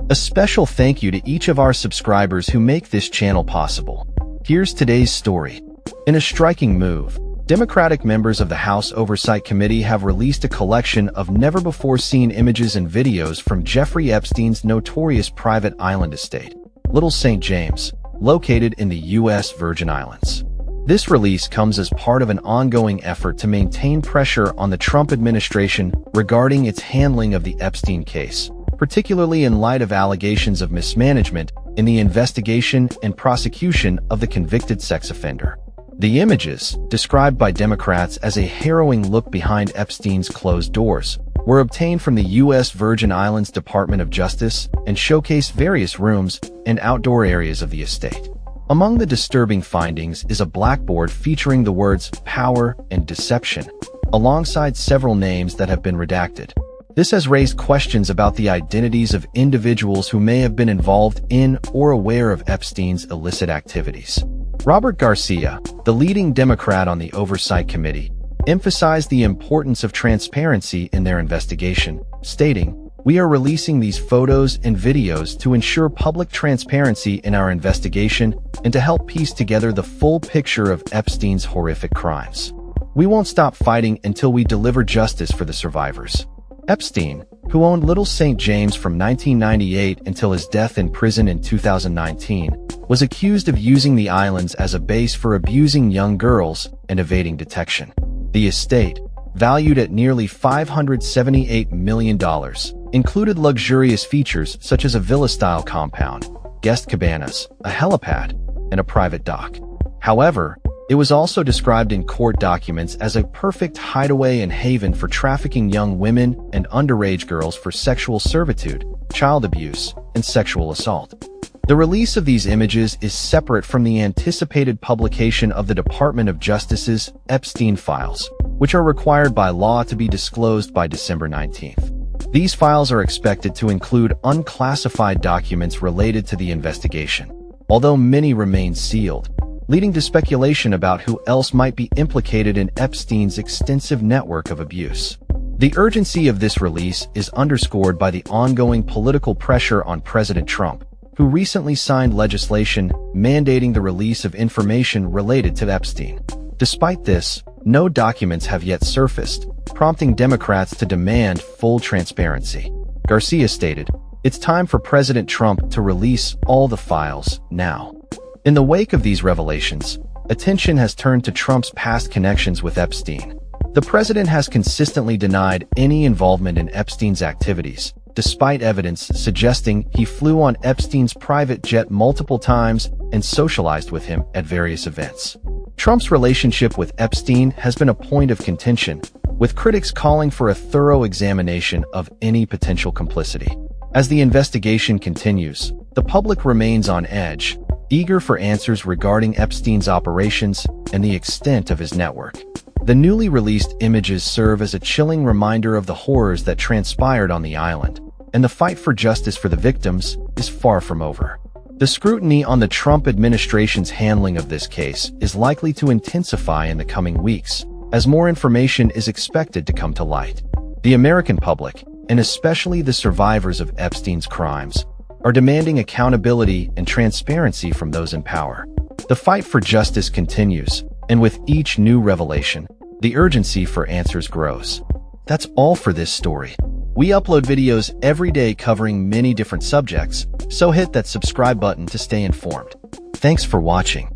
A special thank you to each of our subscribers who make this channel possible. Here's today's story. In a striking move, Democratic members of the House Oversight Committee have released a collection of never-before-seen images and videos from Jeffrey Epstein's notorious private island estate, Little St. James, located in the U.S. Virgin Islands. This release comes as part of an ongoing effort to maintain pressure on the Trump administration regarding its handling of the Epstein case, particularly in light of allegations of mismanagement in the investigation and prosecution of the convicted sex offender. The images, described by Democrats as a harrowing look behind Epstein's closed doors, were obtained from the U.S. Virgin Islands Department of Justice and showcase various rooms and outdoor areas of the estate. Among the disturbing findings is a blackboard featuring the words "power" and "deception," alongside several names that have been redacted. This has raised questions about the identities of individuals who may have been involved in or aware of Epstein's illicit activities. Robert Garcia, the leading Democrat on the Oversight Committee, emphasized the importance of transparency in their investigation, stating, "We are releasing these photos and videos to ensure public transparency in our investigation and to help piece together the full picture of Epstein's horrific crimes. We won't stop fighting until we deliver justice for the survivors." Epstein, who owned Little St. James from 1998 until his death in prison in 2019, was accused of using the islands as a base for abusing young girls and evading detection. The estate, valued at nearly $578 million, included luxurious features such as a villa-style compound, guest cabanas, a helipad, and a private dock. However, it was also described in court documents as a perfect hideaway and haven for trafficking young women and underage girls for sexual servitude, child abuse, and sexual assault. The release of these images is separate from the anticipated publication of the Department of Justice's Epstein files, which are required by law to be disclosed by December 19th. These files are expected to include unclassified documents related to the investigation, although many remain sealed, leading to speculation about who else might be implicated in Epstein's extensive network of abuse. The urgency of this release is underscored by the ongoing political pressure on President Trump, who recently signed legislation mandating the release of information related to Epstein. Despite this, no documents have yet surfaced, prompting Democrats to demand full transparency. Garcia stated, "It's time for President Trump to release all the files now." In the wake of these revelations, attention has turned to Trump's past connections with Epstein. The president has consistently denied any involvement in Epstein's activities, despite evidence suggesting he flew on Epstein's private jet multiple times and socialized with him at various events. Trump's relationship with Epstein has been a point of contention, with critics calling for a thorough examination of any potential complicity. As the investigation continues, the public remains on edge, eager for answers regarding Epstein's operations and the extent of his network. The newly released images serve as a chilling reminder of the horrors that transpired on the island, and the fight for justice for the victims is far from over. The scrutiny on the Trump administration's handling of this case is likely to intensify in the coming weeks, as more information is expected to come to light. The American public, and especially the survivors of Epstein's crimes, are demanding accountability and transparency from those in power. The fight for justice continues, and with each new revelation, the urgency for answers grows. That's all for this story. We upload videos every day covering many different subjects, so hit that subscribe button to stay informed. Thanks for watching.